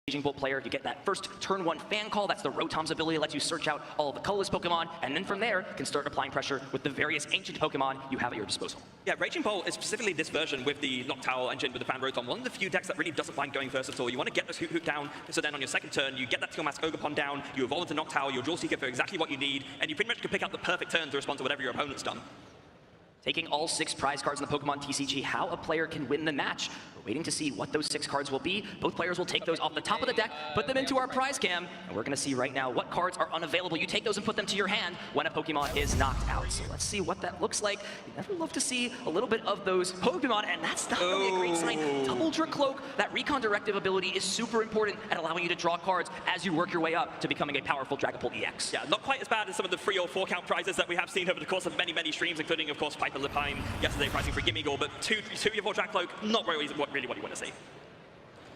Raging Bolt player, you get that first turn 1 fan call. That's the Rotom's ability that lets you search out all of the colorless Pokemon, and then from there, can start applying pressure with the various ancient Pokemon you have at your disposal. Yeah, Raging Bolt is specifically this version with the Noctowl engine with the fan Rotom. One of the few decks that really doesn't mind going first at all. You want to get this Hoot down, so then on your second turn, you get that Teal Mask Ogerpon down, you evolve into Noctowl, your Dual Seeker for exactly what you need, and you pretty much can pick up the perfect turn to respond to whatever your opponent's done. Taking all 6 prize cards in the Pokemon TCG, how a player can win the match. We're waiting to see what those 6 cards will be. Both players will take those off the top of the deck, put them into our prize cam, and we're going to see right now what cards are unavailable. You take those and put them to your hand when a Pokemon is knocked out. So let's see what that looks like. You never love to see a little bit of those Pokemon, and that's not really a great sign. Double Dracloak, that Recon Directive ability is super important at allowing you to draw cards as you work your way up to becoming a powerful Dragapult EX. Yeah, not quite as bad as some of the 3 or 4 count prizes that we have seen over the course of many, many streams, including, of course, Piper Lipine yesterday pricing for Gimmighoul, but 2 of 4 Dracloak, not really what you want to see.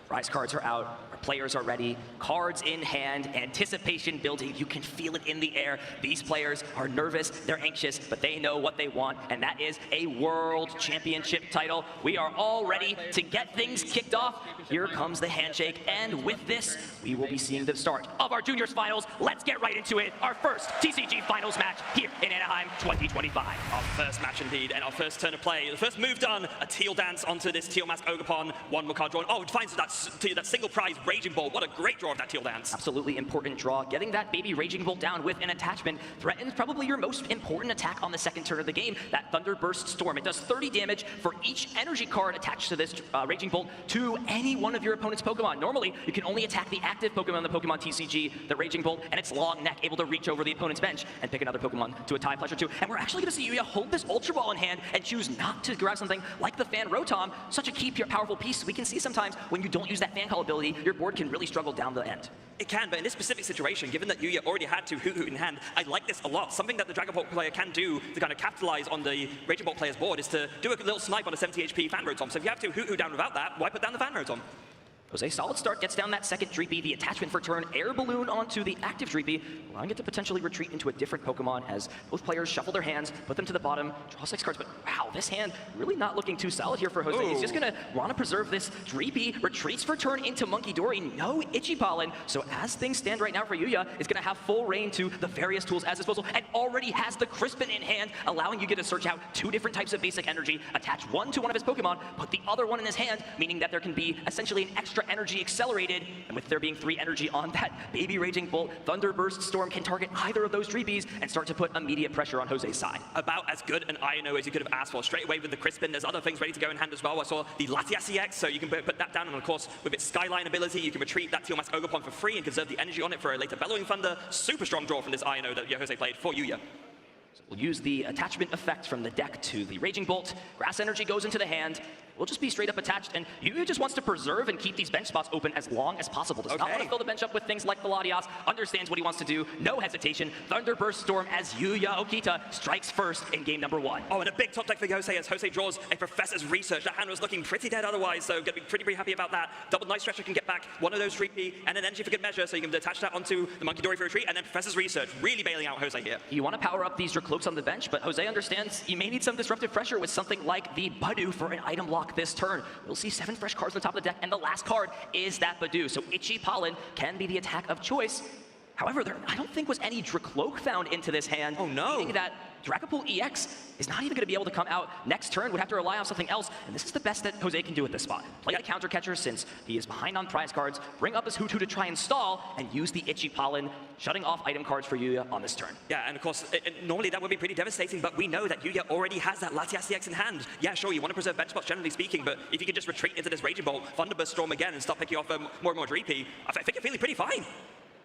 Prize cards are out, our players are ready, cards in hand, anticipation building, you can feel it in the air. These players are nervous, they're anxious, but they know what they want, and that is a World Championship title. We are all ready to get things kicked off. Here comes the handshake, and with this, we will be seeing the start of our Juniors Finals. Let's get right into it. Our first TCG Finals match here in Anaheim 2025. Our first match indeed, and our first turn of play. The first move done, a Teal Dance onto this Teal Mask Ogerpon, 1 more card drawn. Oh, it finds that single prize Raging Bolt. What a great draw of that Teal Dance. Absolutely important draw. Getting that baby Raging Bolt down with an attachment threatens probably your most important attack on the second turn of the game, that Thunderburst Storm. It does 30 damage for each energy card attached to this Raging Bolt to any one of your opponent's Pokemon. Normally, you can only attack the active Pokemon in the Pokemon TCG, the Raging Bolt, and its long neck able to reach over the opponent's bench and pick another Pokemon to a tie pleasure to. And we're actually going to see Yuya hold this Ultra Ball in hand and choose not to grab something like the Fan Rotom. Such a key, powerful piece. We can see sometimes when you don't use that fan call ability, your board can really struggle down the end. It can, but in this specific situation, given that Yuya already had 2 Hoot in hand, I like this a lot. Something that the Dragapult player can do to kind of capitalize on the Raging Bolt player's board is to do a little snipe on a 70 HP Fan Rotom. So if you have 2 Hoot down without that, why put down the Fan Rotom? Jose, solid start, gets down that second Dreepy, the attachment for turn, Air Balloon onto the active Dreepy, allowing it to potentially retreat into a different Pokemon as both players shuffle their hands, put them to the bottom, draw 6 cards, but wow, this hand really not looking too solid here for Jose. Ooh. He's just gonna want to preserve this Dreepy, retreats for turn into Monkey Dory, no Itchy Pollen, so as things stand right now for Yuya, is gonna have full reign to the various tools at his disposal, and already has the Crispin in hand, allowing Yuya to search out 2 different types of basic energy, attach 1 to one of his Pokemon, put the other one in his hand, meaning that there can be essentially an extra energy accelerated. And with there being 3 energy on that baby Raging Bolt, Thunderburst Storm can target either of those Dreepies and start to put immediate pressure on Jose's side. About as good an INO as you could have asked for. Straight away with the Crispin, there's other things ready to go in hand as well. I saw the Latias EX, so you can put that down, and of course, with its Skyline ability, you can retrieve that Teal Mask Ogerpon for free and conserve the energy on it for a later Bellowing Thunder. Super strong draw from this INO that Jose played for Yuya. So we'll use the attachment effect from the deck to the Raging Bolt. Grass energy goes into the hand. We'll just be straight up attached, and Yuya just wants to preserve and keep these bench spots open as long as possible. Does not want to fill the bench up with things like the Latias, understands what he wants to do, no hesitation. Thunderburst Storm as Yuya Okita strikes first in game number 1. Oh, and a big top deck for Jose as Jose draws a Professor's Research. That hand was looking pretty dead otherwise, so gonna be pretty happy about that. Double Night Stretcher can get back 1 of those Dreepy and an Energy for good measure, so you can attach that onto the Monkey Dory for retreat, and then Professor's Research, really bailing out Jose here. You want to power up these Dracloaks on the bench, but Jose understands you may need some disruptive pressure with something like the Budew for an item block this turn. We'll see 7 fresh cards on the top of the deck, and the last card is that Budew. So Itchy Pollen can be the attack of choice. However, there I don't think was any Dracloak found into this hand. Oh no. Meaning that Dragapult EX is not even going to be able to come out next turn, would have to rely on something else, and this is the best that Jose can do at this spot. Play the counter catcher since he is behind on prize cards, bring up his Hoot to try and stall, and use the Itchy Pollen, shutting off item cards for Yuya on this turn. Yeah, and of course, normally that would be pretty devastating, but we know that Yuya already has that Latias EX in hand. Yeah, sure, you want to preserve bench spots generally speaking, but if you could just retreat into this Raging Bolt, Thunderburst Storm again, and start picking off more and more Dreepy, I think you're feeling pretty fine.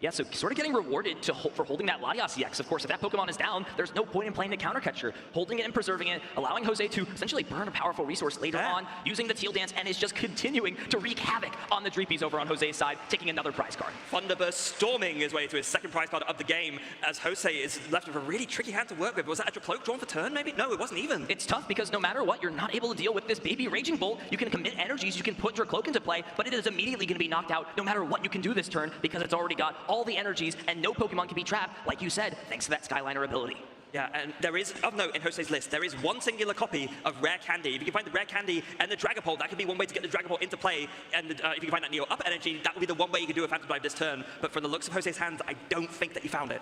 Yeah, so sort of getting rewarded for holding that Latias EX. Of course, if that Pokemon is down, there's no point in playing the counter catcher. Holding it and preserving it, allowing Jose to essentially burn a powerful resource later on, using the Teal Dance, and is just continuing to wreak havoc on the Dreepies over on Jose's side, taking another prize card. Thunderburst storming his way to his second prize card of the game, as Jose is left with a really tricky hand to work with. Was that a Dracloak drawn for turn, maybe? No, it wasn't even. It's tough because no matter what, you're not able to deal with this baby Raging Bolt. You can commit energies, you can put Dracloak into play, but it is immediately going to be knocked out no matter what you can do this turn because it's already got all the energies and no Pokemon can be trapped, like you said, thanks to that Skyliner ability. Yeah, and there is, of note in Jose's list, there is one singular copy of Rare Candy. If you can find the Rare Candy and the Dragapult, that could be one way to get the Dragapult into play. And if you can find that Neo Up Energy, that would be the one way you can do a Phantom Dive this turn. But from the looks of Jose's hands, I don't think that he found it.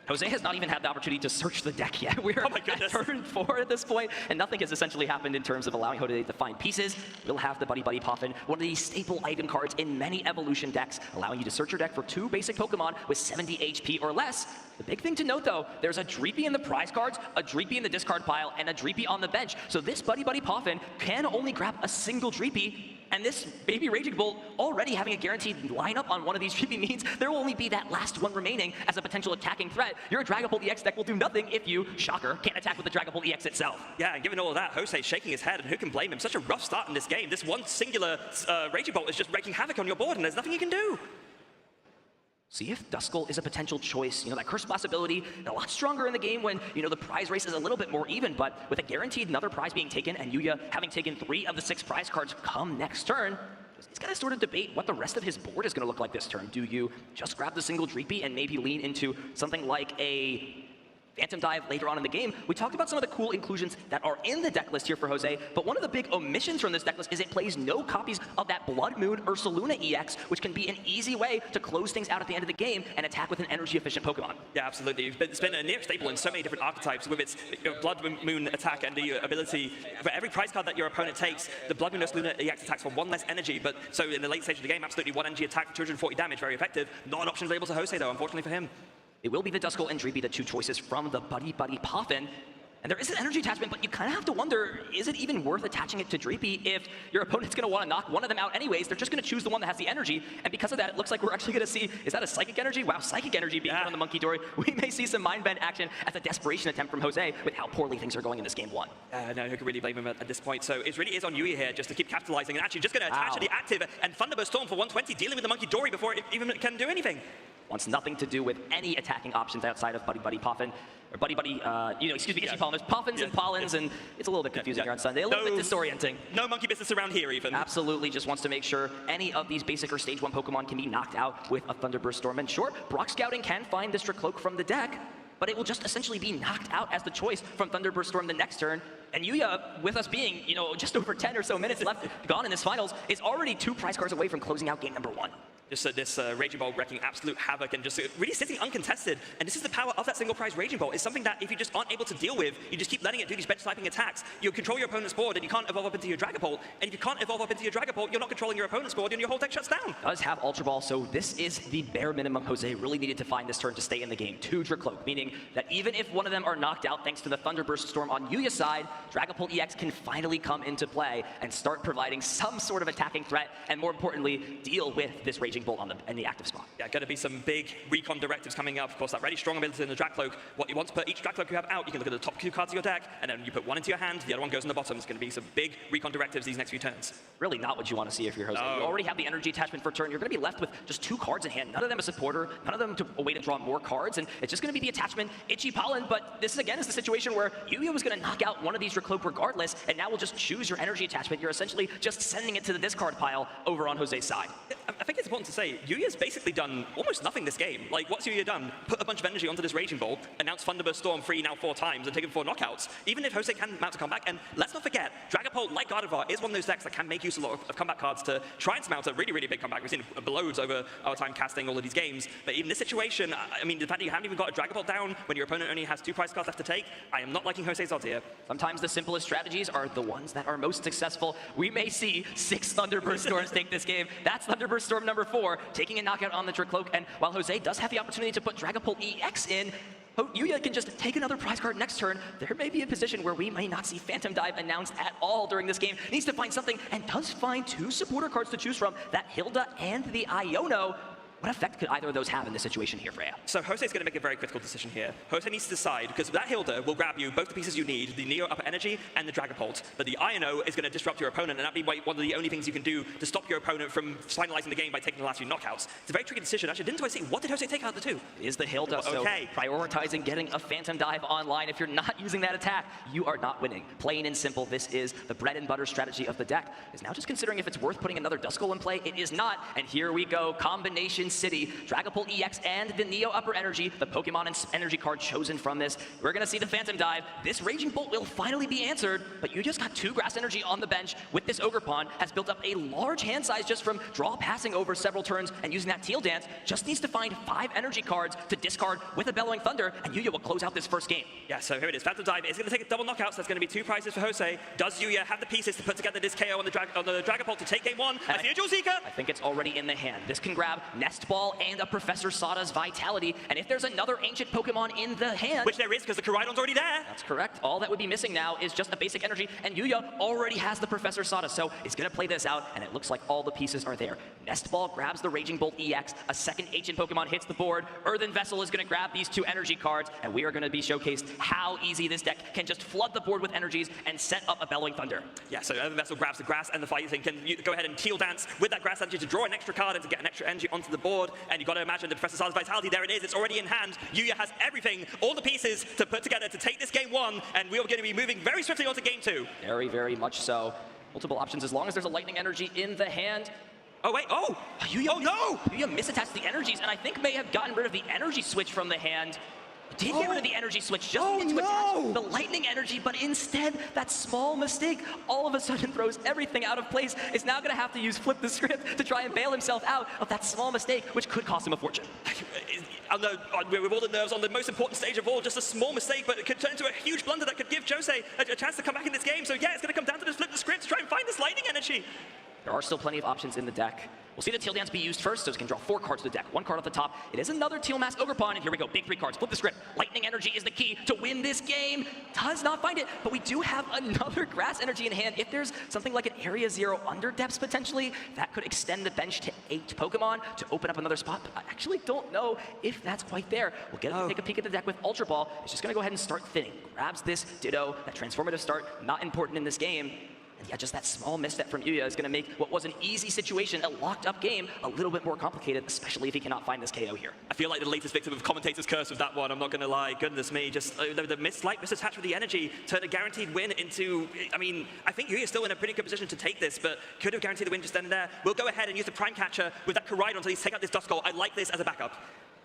Jose has not even had the opportunity to search the deck yet. We're at turn 4 at this point, and nothing has essentially happened in terms of allowing Jose to find pieces. We'll have the Buddy Buddy Poffin, one of the staple item cards in many evolution decks, allowing you to search your deck for 2 basic Pokemon with 70 HP or less. The big thing to note, though, there's a Dreepy in the prize cards, a Dreepy in the discard pile, and a Dreepy on the bench. So this Buddy Buddy Poffin can only grab a single Dreepy, and this Baby Raging Bolt already having a guaranteed lineup on one of these Dreepy means there will only be that last one remaining as a potential attacking threat. Your Dragapult EX deck will do nothing if you, shocker, can't attack with the Dragapult EX itself. Yeah, and given all of that, Jose's shaking his head, and who can blame him? Such a rough start in this game. This one singular Raging Bolt is just wreaking havoc on your board, and there's nothing you can do. See if Duskull is a potential choice. You know, that Curse Blast ability, a lot stronger in the game when, you know, the prize race is a little bit more even, but with a guaranteed another prize being taken and Yuya having taken 3 of the 6 prize cards come next turn, he's got to sort of debate what the rest of his board is going to look like this turn. Do you just grab the single Dreepy and maybe lean into something like a Phantom Dive later on in the game? We talked about some of the cool inclusions that are in the deck list here for Jose, but one of the big omissions from this deck list is it plays no copies of that Blood Moon Ursaluna EX, which can be an easy way to close things out at the end of the game and attack with an energy-efficient Pokemon. Yeah, absolutely. It's been a near staple in so many different archetypes with its Blood Moon attack and the ability for every prize card that your opponent takes, the Blood Moon Ursaluna EX attacks for 1 less energy, but so in the late stage of the game, absolutely 1 energy attack for 240 damage, very effective. Not an option available to Jose, though, unfortunately for him. It will be the Duskull and Dreepy, the 2 choices from the Buddy Buddy Poffin. And there is an energy attachment, but you kind of have to wonder, is it even worth attaching it to Dreepy if your opponent's going to want to knock one of them out anyways? They're just going to choose the one that has the energy, and because of that, it looks like we're actually going to see, is that a Psychic Energy? Wow, Psychic Energy being put on the Monkey Dory. We may see some Mind Bend action as a desperation attempt from Jose with how poorly things are going in this game 1. No, who can really blame him at this point? So it really is on Yuya here just to keep capitalizing and actually just going to attach to the active and Thunderburst Storm for 120, dealing with the Monkey Dory before it even can do anything. Wants nothing to do with any attacking options outside of Buddy Buddy Poffin, or Buddy Buddy, excuse me, Itchy Pollen. There's Poffins and Pollens, and it's a little bit confusing here on Sunday, a little bit disorienting. No monkey business around here, even. Absolutely, just wants to make sure any of these basic or stage 1 Pokemon can be knocked out with a Thunderburst Storm. And sure, Brock Scouting can find this Dracloak from the deck, but it will just essentially be knocked out as the choice from Thunderburst Storm the next turn. And Yuya, with us being, you know, just over 10 or so minutes left gone in this finals, is already 2 prize cards away from closing out game number 1. Just this Raging Bolt wrecking absolute havoc and just really sitting uncontested. And this is the power of that single prize Raging Bolt. It's something that if you just aren't able to deal with, you just keep letting it do these bench sniping attacks. You control your opponent's board and you can't evolve up into your Dragapult. And if you can't evolve up into your Dragapult, you're not controlling your opponent's board and your whole deck shuts down. Does have Ultra Ball, so this is the bare minimum Jose really needed to find this turn to stay in the game. 2 Dracloak, meaning that even if one of them are knocked out thanks to the Thunderburst Storm on Yuya's side, Dragapult EX can finally come into play and start providing some sort of attacking threat, and more importantly, deal with this Raging Bolt in the active spot. Yeah, going to be some big recon directives coming up. Of course, that really strong ability in the Dracloak. What you want to put each Dracloak you have out, you can look at the top 2 cards of your deck, and then you put 1 into your hand, the other one goes in the bottom. It's going to be some big recon directives these next few turns. Really not what you want to see if you're Jose. No. You already have the energy attachment for turn. You're going to be left with just 2 cards in hand. None of them a supporter, none of them a way to draw more cards, and it's just going to be the attachment, Itchy Pollen. But this, again, is the situation where Yuya was going to knock out one of these Dracloak regardless, and now we'll just choose your energy attachment. You're essentially just sending it to the discard pile over on Jose's side. I think it's important to say, Yuya's basically done almost nothing this game. Like, what's Yuya done? Put a bunch of energy onto this Raging Bolt, announce Thunderburst Storm free now 4 times, and taken 4 knockouts. Even if Jose can mount a comeback, and let's not forget, Dragapult, like Gardevoir, is one of those decks that can make use a lot of comeback cards to try and mount a really, really big comeback. We've seen loads over our time casting all of these games, but even this situation, I mean, the fact that you haven't even got a Dragapult down when your opponent only has 2 prize cards left to take, I am not liking Jose's odds here. Sometimes the simplest strategies are the ones that are most successful. We may see 6 Thunderburst Storms take this game. That's Thunderburst Storm number 4, taking a knockout on the Dracloak, and while Jose does have the opportunity to put Dragapult EX in, Yuya can just take another prize card next turn. There may be a position where we may not see Phantom Dive announced at all during this game. Needs to find something, and does find 2 supporter cards to choose from, that Hilda and the Iono. What effect could either of those have in this situation here, Freya? So Jose's going to make a very critical decision here. Jose needs to decide, because that Hilda will grab you both the pieces you need, the Neo Upper Energy and the Dragapult, but the Iono is going to disrupt your opponent, and that'd be one of the only things you can do to stop your opponent from finalizing the game by taking the last few knockouts. It's a very tricky decision. Actually, didn't I see, what did Jose take out of the 2? It is the Hilda, okay. So prioritizing getting a Phantom Dive online. If you're not using that attack, you are not winning. Plain and simple, this is the bread and butter strategy of the deck. Is now just considering if it's worth putting another Duskull in play. It is not, and here we go. Combination City. Dragapult EX and the Neo Upper Energy, the Pokemon and Energy card chosen from this. We're going to see the Phantom Dive. This Raging Bolt will finally be answered, but you just got 2 Grass Energy on the bench with this Ogerpon. Has built up a large hand size just from draw passing over several turns and using that Teal Dance. Just needs to find 5 energy cards to discard with a Bellowing Thunder, and Yuya will close out this first game. Yeah, so here it is. Phantom Dive is going to take a double knockout, so there's going to be 2 prizes for Jose. Does Yuya have the pieces to put together this KO on the Dragapult to take game 1 as the Dual Seeker? I think it's already in the hand. This can grab Nest Ball and a Professor Sada's Vitality, and if there's another ancient Pokemon in the hand... Which there is, because the Koraidon's already there. That's correct. All that would be missing now is just a basic energy, and Yuya already has the Professor Sada, so it's going to play this out, and it looks like all the pieces are there. Nest Ball grabs the Raging Bolt EX, a second ancient Pokemon hits the board, Earthen Vessel is going to grab these 2 energy cards, and we are going to be showcased how easy this deck can just flood the board with energies and set up a Bellowing Thunder. Yeah, so Earthen Vessel grabs the grass and the fighting can go ahead and Teal Dance with that grass energy to draw an extra card and to get an extra energy onto the board, and you've got to imagine the Professor Sada's Vitality, there it is, it's already in hand. Yuya has everything, all the pieces to put together to take this game 1, and we are going to be moving very swiftly on to game 2. Very, very much so. Multiple options as long as there's a Lightning Energy in the hand. Oh wait, oh! Yuya, no! Yuya misattached the energies, and I think may have gotten rid of the energy switch from the hand. Did get rid of the energy switch, just needed to attach the Lightning Energy, but instead, that small mistake all of a sudden throws everything out of place. Is now going to have to use Flip the Script to try and bail himself out of that small mistake, which could cost him a fortune. I know, with all the nerves on the most important stage of all, just a small mistake, but it could turn into a huge blunder that could give Jose a chance to come back in this game. So yeah, it's going to come down to this Flip the Script to try and find this Lightning Energy. There are still plenty of options in the deck. We'll see the Teal Dance be used first, so it can draw 4 cards to the deck. 1 card off the top. It is another Teal Mask Ogerpon, and here we go. Big 3 cards. Flip the script. Lightning Energy is the key to win this game. Does not find it, but we do have another Grass Energy in hand. If there's something like an Area 0 Under Depths, potentially, that could extend the bench to 8 Pokemon to open up another spot, but I actually don't know if that's quite there. We'll get to take a peek at the deck with Ultra Ball. It's just going to go ahead and start thinning. Grabs this Ditto, that transformative start, not important in this game. And yeah, just that small misstep from Yuya is going to make what was an easy situation, a locked-up game, a little bit more complicated, especially if he cannot find this KO here. I feel like the latest victim of commentator's curse with that one, I'm not going to lie. Goodness me, just the slight misattach with the energy turned a guaranteed win into... I mean, I think Yuya's still in a pretty good position to take this, but could have guaranteed the win just then and there. We'll go ahead and use the Prime Catcher with that Koraidon to at least take out this Duskull. I like this as a backup.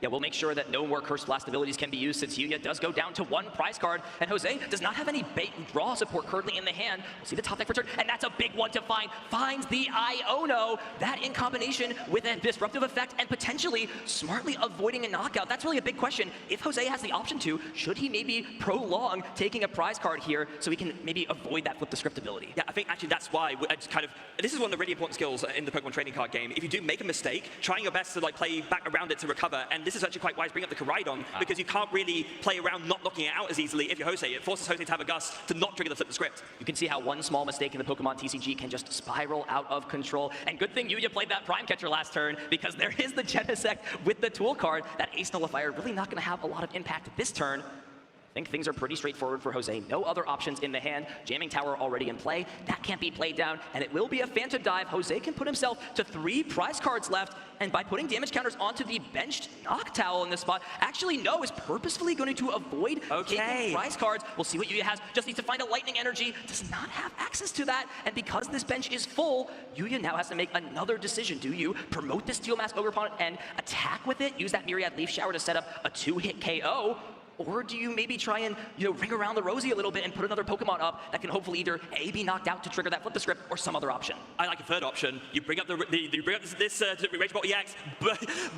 Yeah, we'll make sure that no more Curse Blast abilities can be used since Yuya does go down to 1 prize card, and Jose does not have any bait and draw support currently in the hand. We'll see the top deck for turn, and that's a big one to find. Finds the Iono. That in combination with a Disruptive Effect and potentially smartly avoiding a knockout. That's really a big question. If Jose has the option to, should he maybe prolong taking a prize card here so he can maybe avoid that Flip the Script ability? Yeah, I think actually that's why it's kind of... This is one of the really important skills in the Pokemon trading card game. If you do make a mistake, trying your best to like play back around it to recover, and this is actually quite wise, bring up the Koraidon, because you can't really play around not knocking it out as easily if you're Jose. It forces Jose to have a gust to not trigger the Flip the Script. You can see how one small mistake in the Pokemon TCG can just spiral out of control. And good thing Yuya played that Prime Catcher last turn, because there is the Genesect with the Tool card. That Ace Nullifier really not going to have a lot of impact this turn. I think things are pretty straightforward for Jose. No other options in the hand. Jamming Tower already in play. That can't be played down, and it will be a Phantom Dive. Jose can put himself to 3 prize cards left, and by putting damage counters onto the benched Knock Towel in this spot, actually no, is purposefully going to avoid taking prize cards. We'll see what Yuya has. Just needs to find a Lightning Energy. Does not have access to that, and because this bench is full, Yuya now has to make another decision. Do you promote this Steel Mask Ogerpon and attack with it? Use that Myriad Leaf Shower to set up a 2-hit KO? Or do you maybe try and, ring around the rosy a little bit and put another Pokemon up that can hopefully either A, be knocked out to trigger that Flip the Script, or some other option? I like a third option. You bring up this Rage Ball EX,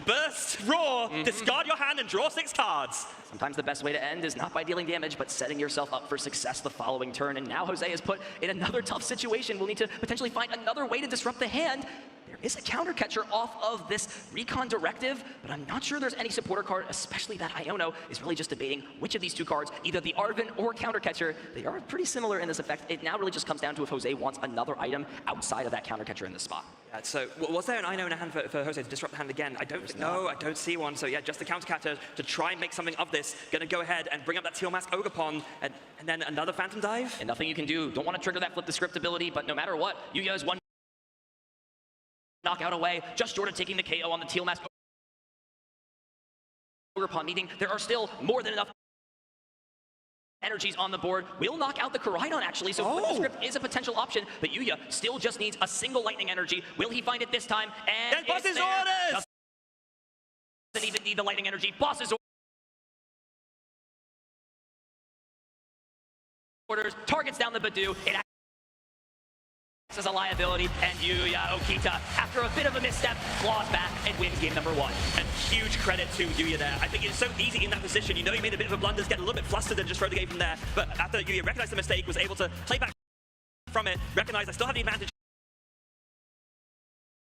burst, roar, discard your hand and draw 6 cards. Sometimes the best way to end is not by dealing damage, but setting yourself up for success the following turn. And now Jose is put in another tough situation. We'll need to potentially find another way to disrupt the hand. There is a counter catcher off of this Recon Directive, but I'm not sure there's any supporter card, especially that Iono is really just debating which of these 2 cards, either the Arven or counter catcher. They are pretty similar in this effect. It now really just comes down to if Jose wants another item outside of that counter catcher in this spot. Yeah, so was there an Ino in a hand for Jose to disrupt the hand again? I don't see one. So yeah, just the counter catcher to try and make something of this. Gonna go ahead and bring up that Teal Mask Ogerpon, and then another Phantom Dive. And nothing you can do. Don't want to trigger that Flip the Script ability, but no matter what, Yuya is 1 knockout away, just short of taking the KO on the Teal Mask Ogerpon, meaning there are still more than enough energies on the board. Will knock out the Koraidon, actually, so Flip the Script is a potential option, but Yuya still just needs a single Lightning Energy. Will he find it this time? And Boss's orders! even need the lightning energy. Boss's orders, targets down the Badoo. It acts as a liability, and Yuya Okita, after a bit of a misstep, claws back and wins game number 1. And huge credit to Yuya there. I think it's so easy in that position. You know he made a bit of a blunder, get a little bit flustered and just throw the game from there. But after Yuya recognized the mistake, was able to play back from it, recognize I still have the advantage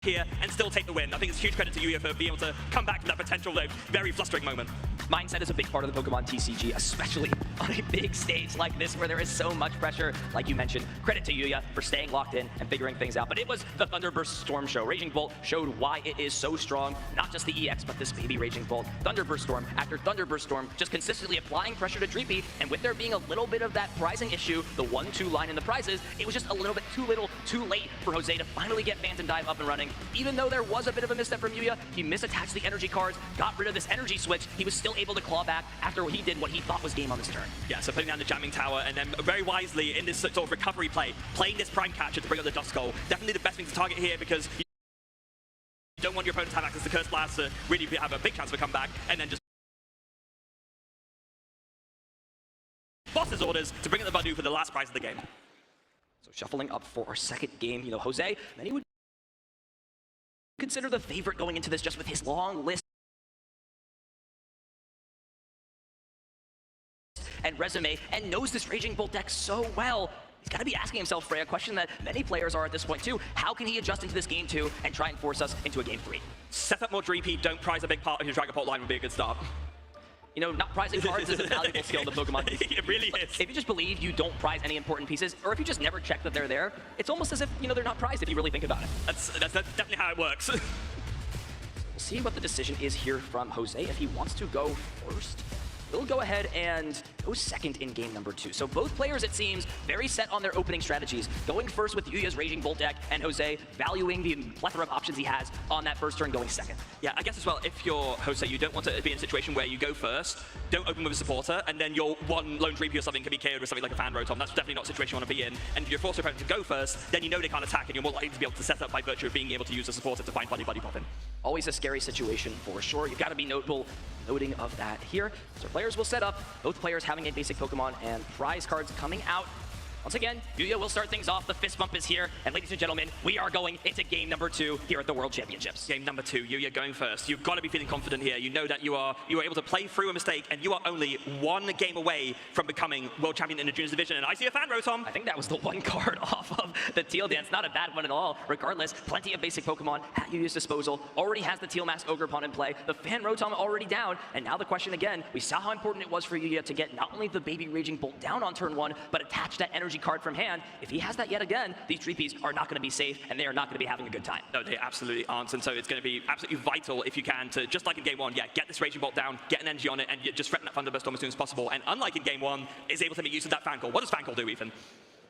here and still take the win. I think it's huge credit to Yuya for being able to come back from that potential very flustering moment. Mindset is a big part of the Pokemon TCG, especially on a big stage like this where there is so much pressure. Like you mentioned, credit to Yuya for staying locked in and figuring things out. But it was the Thunderburst Storm show. Raging Bolt showed why it is so strong, not just the EX, but this baby Raging Bolt. Thunderburst Storm after Thunderburst Storm, just consistently applying pressure to Dreepy, and with there being a little bit of that prizing issue, the 1-2 line in the prizes, it was just a little bit too little, too late for Jose to finally get Phantom Dive up and running. Even though there was a bit of a misstep from Yuya, he misattached the energy cards, got rid of this energy switch, he was still able to claw back after he did what he thought was game on this turn. Yeah, so putting down the jamming tower, and then very wisely in this sort of recovery play, playing this prime catcher to bring up the Dust Skull. Definitely the best thing to target here, because you don't want your opponent to have access to Curse Blast to really have a big chance of a comeback, and then just boss's orders to bring up the Badoo for the last prize of the game. So shuffling up for our second game, Jose, then he would consider the favorite going into this just with his long list and resume, and knows this Raging Bolt deck so well. He's got to be asking himself, Frey, a question that many players are at this point too. How can he adjust into this game 2 and try and force us into a game 3? Set up more Dreepy, don't prize a big part of your Dragapult line would be a good start. Not prizing cards is a valuable skill in the Pokemon. It really is. If you just believe you don't prize any important pieces, or if you just never check that they're there, it's almost as if, they're not prized if you really think about it. That's definitely how it works. We'll see what the decision is here from Jose. If he wants to go first, he'll go ahead and go second in game number 2. So both players, it seems, very set on their opening strategies. Going first with Yuya's Raging Bolt deck, and Jose valuing the plethora of options he has on that first turn, going second. Yeah, I guess as well, if you're Jose, you don't want to be in a situation where you go first, don't open with a supporter, and then your one lone Dreepy or something can be KO'd with something like a Fan Rotom. That's definitely not a situation you want to be in. And if you're forced your opponent to go first, then you know they can't attack, and you're more likely to be able to set up by virtue of being able to use a supporter to find Buddy Pop in. Always a scary situation for sure. You've got to be noting of that here. So players will set up, both players having a basic Pokemon, and prize cards coming out. Once again, Yuya will start things off. The fist bump is here. And ladies and gentlemen, we are going into game number 2 here at the World Championships. Game number 2, Yuya going first. You've got to be feeling confident here. You know that you are able to play through a mistake, and you are only one game away from becoming World Champion in the Juniors Division. And I see a Fan Rotom. I think that was the one card off of the Teal Dance. Not a bad one at all. Regardless, plenty of basic Pokemon at Yuya's disposal. Already has the Teal Mask Ogerpon in play. The Fan Rotom already down. And now the question again, we saw how important it was for Yuya to get not only the baby Raging Bolt down on turn 1, but attach that energy card from hand. If he has that yet again, these Dreepies are not going to be safe, and they are not going to be having a good time. No, they absolutely aren't, and so it's going to be absolutely vital if you can to, just like in game 1, get this Raging Bolt down, get an energy on it, and just threaten that Thunderburst Storm as soon as possible. And unlike in game 1, is able to make use of that Fan Call. What does Fan Call do, Ethan?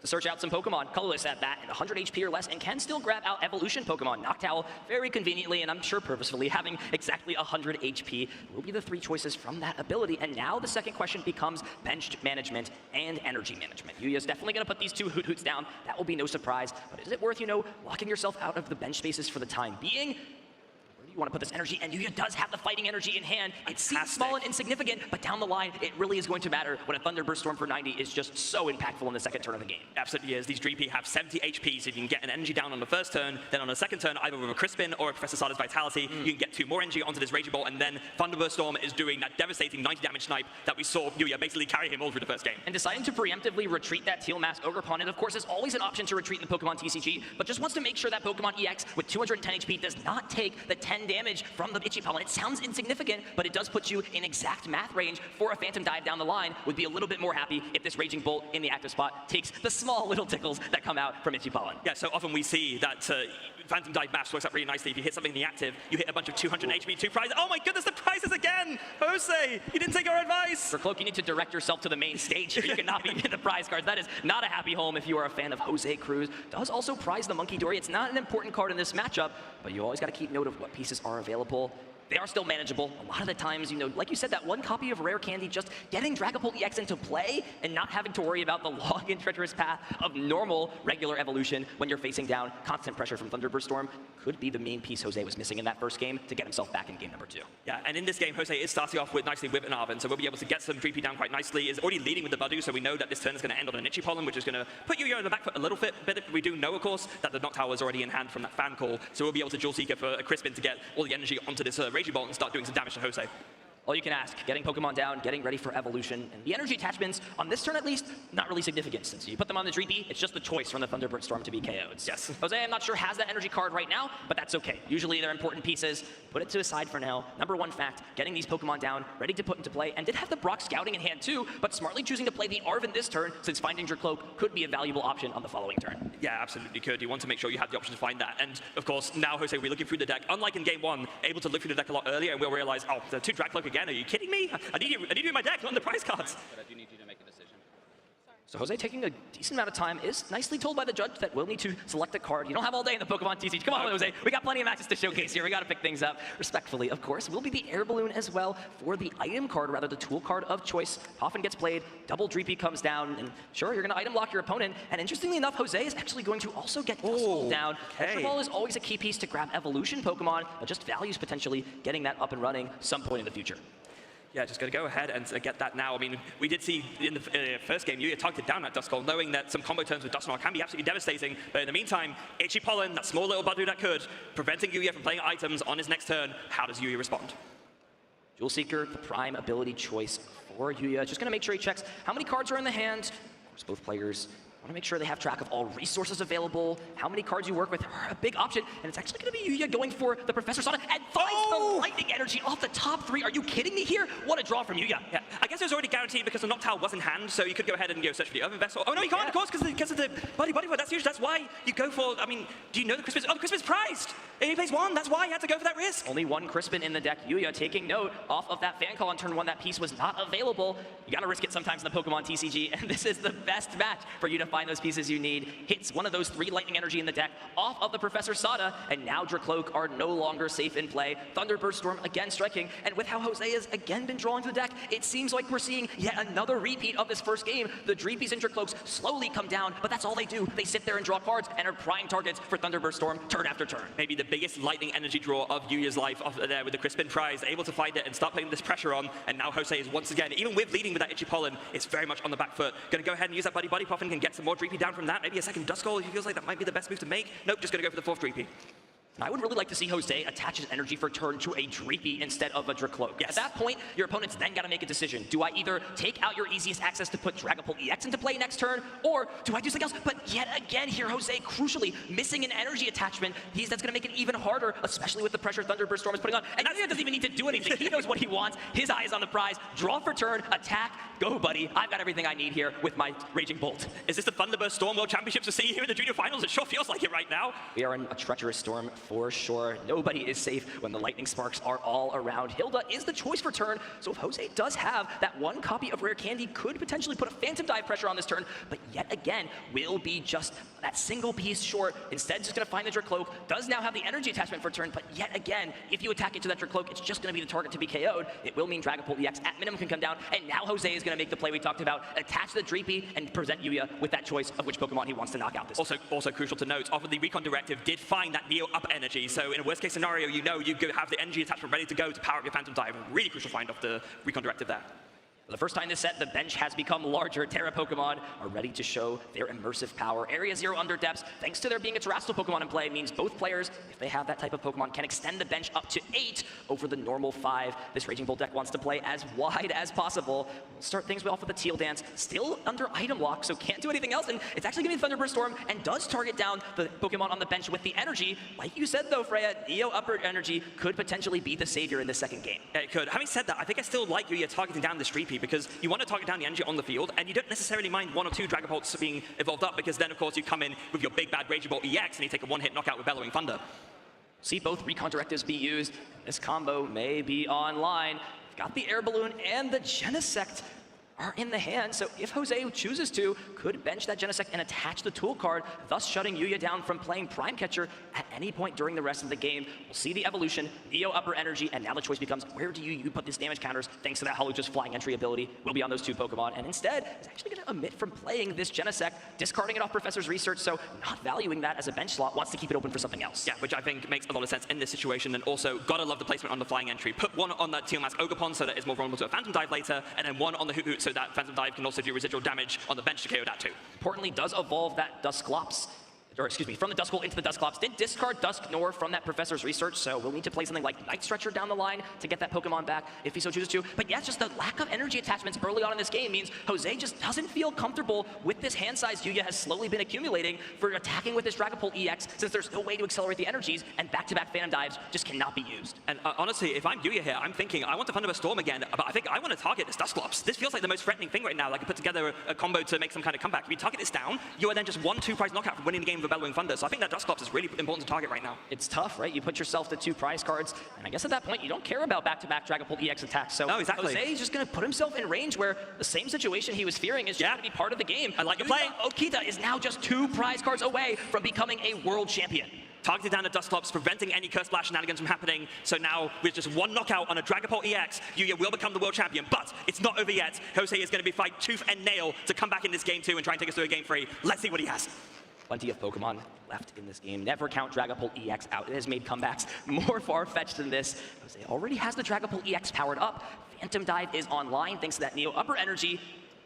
To search out some Pokemon, colorless at bat, and 100 HP or less, and can still grab out evolution Pokemon. Noctowl, very conveniently, and I'm sure purposefully, having exactly 100 HP will be the 3 choices from that ability. And now the second question becomes bench management and energy management. Yuya's definitely going to put these 2 Hoots down. That will be no surprise. But is it worth, locking yourself out of the bench spaces for the time being? You want to put this energy, and Yuya does have the fighting energy in hand. It seems small and insignificant, but down the line, it really is going to matter when a Thunderburst Storm for 90 is just so impactful in the second turn of the game. Absolutely is. These Dreepy have 70 HP, so if you can get an energy down on the first turn, then on the second turn, either with a Crispin or a Professor Sada's Vitality, you can get 2 more energy onto this Raging Bolt, and then Thunderburst Storm is doing that devastating 90 damage snipe that we saw Yuya basically carry him all through the first game. And deciding to preemptively retreat that Teal Mask Ogerpon, and of course, is always an option to retreat in the Pokemon TCG, but just wants to make sure that Pokemon EX with 210 HP does not take the 10 damage from the Itchy Pollen. It sounds insignificant, but it does put you in exact math range for a Phantom Dive down the line. Would be a little bit more happy if this Raging Bolt in the active spot takes the small little tickles that come out from Itchy Pollen. Yeah, so often we see that Phantom Dive maps works out really nicely. If you hit something in the active, you hit a bunch of 200 HP, 2 prizes. Oh my goodness, the prizes again! Jose, you didn't take our advice! For Cloak, you need to direct yourself to the main stage. You cannot be in the prize cards. That is not a happy home if you are a fan of Jose Cruz. Does also prize the Monkey Dory. It's not an important card in this matchup, but you always got to keep note of what pieces are available. they are still manageable. A lot of the times, like you said, that one copy of Rare Candy, just getting Dragapult EX into play and not having to worry about the long and treacherous path of normal, regular evolution when you're facing down constant pressure from Thunderburst Storm could be the main piece Jose was missing in that first game to get himself back in game number 2. Yeah, and in this game, Jose is starting off nicely with an Arven, so we'll be able to get some Dreepy down quite nicely. Is already leading with the Badu, so we know that this turn is going to end on an Itchy Pollen, which is going to put Yu-Gi-Oh! In the back foot a little bit. We do know, of course, that the Noctowl is already in hand from that fan call, so we'll be able to Dual Seeker for a Crispin to get all the energy onto this Raging Bolt and start doing some damage to Jose. All you can ask, getting Pokemon down, getting ready for evolution, and the energy attachments, on this turn at least, not really significant, since you put them on the Dreepy, it's just the choice from the Thunderbird Storm to be KO'd. Yes. Jose, I'm not sure, has that energy card right now, but that's okay. Usually they're important pieces. Put it to the side for now. Number one fact, getting these Pokemon down, ready to put into play, and did have the Brock Scouting in hand too, but smartly choosing to play the Arven this turn, since finding Dracloak could be a valuable option on the following turn. Yeah, absolutely could. You want to make sure you have the option to find that. And of course, now Jose will be looking through the deck. Unlike in game 1, able to look through the deck a lot earlier, and we'll realize, oh, the 2 Dracloak again, are you kidding me? I need you in my deck, not in the prize cards. But I do need you to make a decision. So Jose taking a decent amount of time is nicely told by the judge that we'll need to select a card. You don't have all day in the Pokemon TCG. Come on, Jose. We got plenty of matches to showcase here. We got to pick things up. Respectfully, of course, will be the Air Balloon as well for the item card, rather the tool card of choice. Often gets played. Double Dreepy comes down, and sure, you're going to item lock your opponent. And interestingly enough, Jose is actually going to also get Dust Bowl down. Ultra Ball is always a key piece to grab evolution Pokemon, but just values potentially getting that up and running some point in the future. Yeah, just going to go ahead and get that now. I mean, we did see in the first game, Yuya targeted down that Duskull, knowing that some combo turns with Dusknoir can be absolutely devastating. But in the meantime, Itchy Pollen, that small little Badu that could, preventing Yuya from playing items on his next turn. How does Yuya respond? Dual Seeker, the prime ability choice for Yuya. Just going to make sure he checks how many cards are in the hand. Of course, both players want to make sure they have track of all resources available, how many cards you work with are a big option, and it's actually going to be Yuya going for the Professor Sada and finds the lightning energy off the top 3. Are you kidding me here? What a draw from Yuya. Yeah, I guess it was already guaranteed because the Noctowl was in hand, so you could go ahead and search for the other vessel. Oh no, you can't, of course, because of the Buddy. That's why you go for, I mean, do you know the Crispin's? Oh, the Crispin's prized! And he plays 1, that's why he had to go for that risk. Only 1 Crispin in the deck. Yuya taking note off of that fan call on turn 1. That piece was not available. You got to risk it sometimes in the Pokemon TCG, and this is the best match for you to find those pieces you need. Hits one of those 3 lightning energy in the deck off of the Professor Sada, and now Dracloak are no longer safe in play. Thunderburst Storm again striking, and with how Jose has again been drawing to the deck, it seems like we're seeing yet another repeat of this first game. The Dreepies and Dracloaks slowly come down, but that's all they do. They sit there and draw cards and are prime targets for Thunderburst Storm turn after turn. Maybe the biggest lightning energy draw of Yuya's life off there with the Crispin prize, able to find it and start putting this pressure on, and now Jose is once again, even with leading with that Itchy Pollen, it's very much on the back foot. Going to go ahead and use that Buddy Puff and can get some more Dreepy down from that. Maybe a second Duskull. He feels like that might be the best move to make. Nope, just going to go for the 4th Dreepy. I would really like to see Jose attach his energy for turn to a Dreepy instead of a Dracloak. Yes. At that point, your opponent's then got to make a decision. Do I either take out your easiest access to put Dragapult EX into play next turn, or do I do something else? But yet again here, Jose crucially missing an energy attachment. That's going to make it even harder, especially with the pressure Thunderburst Storm is putting on. And Yuya doesn't even need to do anything. He knows what he wants. His eye is on the prize. Draw for turn, attack, go buddy. I've got everything I need here with my Raging Bolt. Is this the Thunderburst Storm World Championships to see here in the Junior Finals? It sure feels like it right now. We are in a treacherous storm for sure. Nobody is safe when the lightning sparks are all around. Hilda is the choice for turn, so if Jose does have that 1 copy of Rare Candy, could potentially put a Phantom Dive pressure on this turn, but yet again, will be just that single piece short. Instead, just going to find the Dracloak. Does now have the energy attachment for turn, but yet again, if you attack into that Dracloak, it's just going to be the target to be KO'd. It will mean Dragapult EX at minimum can come down, and now Jose is going to make the play we talked about, attach the Dreepy, and present Yuya with that choice of which Pokemon he wants to knock out this turn. Also crucial to note, off of the Recon Directive did find that Neo up energy, so in a worst case scenario, you have the energy attachment ready to go to power up your Phantom Dive. Really crucial find off the Recon Directive there. For the first time this set, the bench has become larger. Terra Pokemon are ready to show their immersive power. Area 0 under depths, thanks to there being a Terrestrial Pokemon in play, means both players, if they have that type of Pokemon, can extend the bench up to 8 over the normal 5. This Raging Bolt deck wants to play as wide as possible. We'll start things off with the Teal Dance, still under item lock, so can't do anything else, and it's actually going to be Thunderburst Storm, and does target down the Pokemon on the bench with the energy. Like you said though, Freya, Neo upper energy could potentially be the savior in the second game. Yeah, it could. Having said that, I think I still like Yuya targeting down this Dreepy, because you want to target down the energy on the field, and you don't necessarily mind 1 or 2 Dragapults being evolved up, because then of course you come in with your big bad Raging Bolt EX and you take a 1-hit knockout with Bellowing Thunder. See both Recon Directives be used. This combo may be online. Got the Air Balloon and the Genesect. are in the hand, so if Jose chooses to, could bench that Genesect and attach the tool card, thus shutting Yuya down from playing Prime Catcher at any point during the rest of the game. We'll see the evolution, Neo upper energy, and now the choice becomes, where do you put this damage counters thanks to that Halucha's flying entry ability will be on those 2 Pokemon, and instead is actually going to omit from playing this Genesect, discarding it off Professor's Research, so not valuing that as a bench slot, wants to keep it open for something else. Yeah, which I think makes a lot of sense in this situation, and also gotta love the placement on the flying entry. Put one on that Teal Mask Ogerpon so that it's more vulnerable to a Phantom Dive later, and then one on the Hoot Hoot so that Phantom Dive can also do residual damage on the bench to KO that too. Importantly, does evolve that Dusclops, or excuse me, from the Duskull into the Dusclops. Did discard Dusknoir from that Professor's Research, so we'll need to play something like Night Stretcher down the line to get that Pokemon back if he so chooses to. But yeah, just the lack of energy attachments early on in this game means Jose just doesn't feel comfortable with this hand size Yuya has slowly been accumulating for attacking with his Dragapult EX, since there's no way to accelerate the energies, and back-to-back Phantom Dives just cannot be used. And honestly, if I'm Yuya here, I'm thinking, I want to Thunderburst Storm again, but I think I want to target this Dusclops. This feels like the most threatening thing right now. Like, I put together a combo to make some kind of comeback. If you target this down, you are then just 1-2 prize knockout from winning the game with a Bellowing Thunder. So I think that Dusclops is really important to target right now. It's tough, right? You put yourself to 2 prize cards, and I guess at that point you don't care about back-to-back Dragapult EX attacks. So no, exactly. Jose's just going to put himself in range where the same situation he was fearing is just going to be part of the game. I like the play. Okita is now just 2 prize cards away from becoming a world champion. Targeted down at Dusclops, preventing any Curse Blast shenanigans from happening. So now, with just 1 knockout on a Dragapult EX, Yuya will become the world champion. But it's not over yet. Jose is going to be fighting tooth and nail to come back in this game 2 and try and take us through a game 3. Let's see what he has. Plenty of Pokemon left in this game. Never count Dragapult EX out. It has made comebacks more far-fetched than this. Jose already has the Dragapult EX powered up. Phantom Dive is online thanks to that Neo upper energy.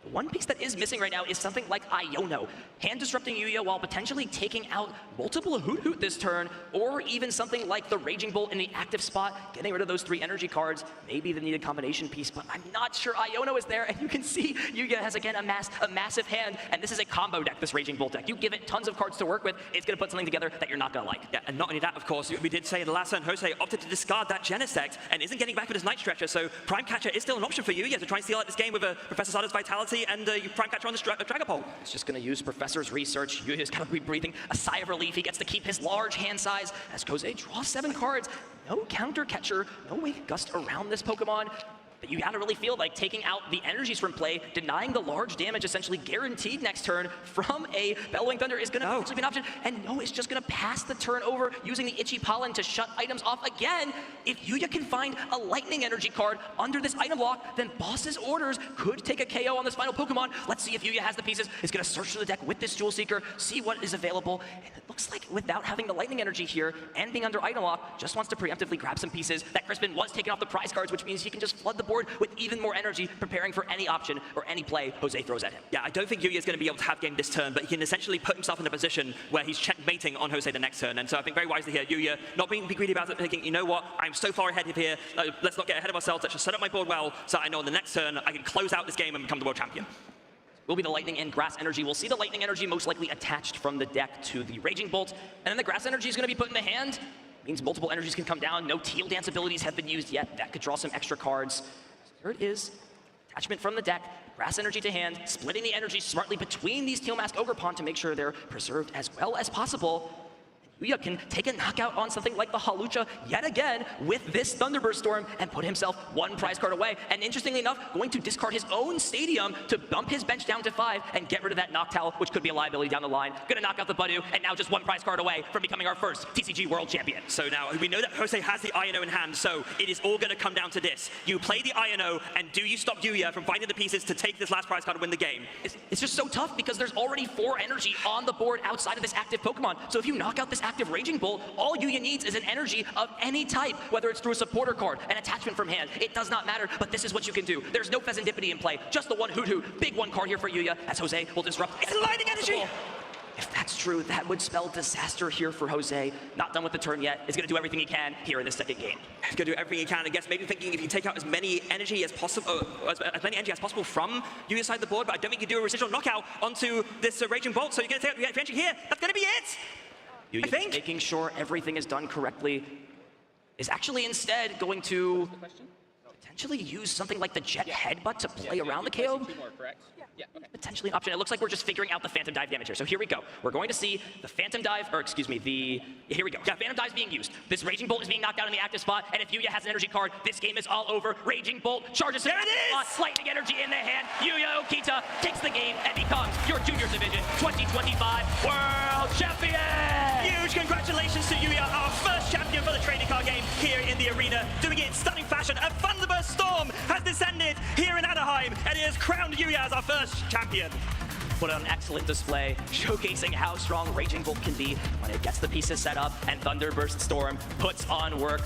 The one piece that is missing right now is something like Iono. Hand disrupting Yuya while potentially taking out multiple Hoot Hoot this turn, or even something like the Raging Bolt in the active spot, getting rid of those 3 energy cards, maybe the needed combination piece, but I'm not sure Iono is there, and you can see Yuya has again amassed a massive hand, and this is a combo deck, this Raging Bolt deck. You give it tons of cards to work with, it's gonna put something together that you're not gonna like. Yeah, and not only that, of course, we did say in the last turn, Jose opted to discard that Genesect and isn't getting back with his Night Stretcher, so Prime Catcher is still an option for Yuya to try and steal out this game with a Professor Sada's Vitality and Prime Catcher on the Dragapult. He's just going to use Professor's Research. Yuya's going to be breathing a sigh of relief. He gets to keep his large hand size as Jose draws 7 cards. No counter catcher, no Wake Gust around this Pokemon. But you gotta really feel like taking out the energies from play, denying the large damage essentially guaranteed next turn from a Bellowing Thunder is gonna potentially be an option. And no, it's just gonna pass the turn over using the Itchy Pollen to shut items off again. If Yuya can find a Lightning Energy card under this item block, then Boss's Orders could take a KO on this final Pokemon. Let's see if Yuya has the pieces. He's gonna search through the deck with this Jewel Seeker, see what is available. And it looks like without having the Lightning Energy here and being under item lock, just wants to preemptively grab some pieces. That Crispin was taking off the prize cards, which means he can just flood the board with even more energy, preparing for any option or any play Jose throws at him. Yeah, I don't think Yuya is going to be able to have game this turn, but he can essentially put himself in a position where he's checkmating on Jose the next turn. And so I think very wisely here, Yuya not being greedy about it, thinking, you know what, I'm so far ahead of here, let's not get ahead of ourselves, let's just set up my board well, so I know on the next turn I can close out this game and become the world champion. Will be the Lightning and Grass Energy. We'll see the Lightning Energy most likely attached from the deck to the Raging Bolt, and then the Grass Energy is going to be put in the hand. Means multiple energies can come down. No Teal Dance abilities have been used yet. That could draw some extra cards. There it is. Attachment from the deck, Grass Energy to hand, splitting the energy smartly between these Teal Mask Ogerpon to make sure they're preserved as well as possible. Yuya can take a knockout on something like the Halucha yet again with this Thunderburst Storm and put himself 1 prize card away. And interestingly enough, going to discard his own Stadium to bump his bench down to 5 and get rid of that Noctowl, which could be a liability down the line. Gonna knock out the Budew, and now just 1 prize card away from becoming our first TCG World Champion. So now we know that Jose has the Iono in hand, so it is all gonna come down to this. You play the Iono, and do you stop Yuya from finding the pieces to take this last prize card and win the game? It's just so tough because there's already 4 energy on the board outside of this active Pokemon. So if you knock out this active Raging Bolt, all Yuya needs is an energy of any type, whether it's through a supporter card, an attachment from hand. It does not matter, but this is what you can do. There's no Pheasantipity in play, just the 1 Hoot Hoot. Big 1 card here for Yuya, as Jose will disrupt. It's Lightning Energy! If that's true, that would spell disaster here for Jose. Not done with the turn yet. Is going to do everything he can here in the second game. He's going to do everything he can. I guess maybe thinking if you take out as many energy as possible, from Yuya's side of the board, but I don't think you do a residual knockout onto this Raging Bolt. So you're going to take out the energy here. That's going to be it. I think making sure everything is done correctly is actually instead going to potentially use something like the jet headbutt to play around the KO. Two more, correct? Yeah, okay. Potentially an option. It looks like we're just figuring out the Phantom Dive damage here. So here we go. We're going to see the Phantom Dive, or excuse me, here we go. Yeah, Phantom Dive is being used. This Raging Bolt is being knocked out in the active spot, and if Yuya has an energy card, this game is all over. Raging Bolt charges him. There it is! Lightning energy in the hand. Yuya Okita takes the game and becomes your Junior Division 2025 World Champion! Huge congratulations to Yuya, our first champion for the trading card game here in the arena, doing it in stunning fashion. A Thunderburst Storm has descended here in Anaheim, and it has crowned Yuya as our first champion. Put on an excellent display, showcasing how strong Raging Bolt can be when it gets the pieces set up and Thunderburst Storm puts on work.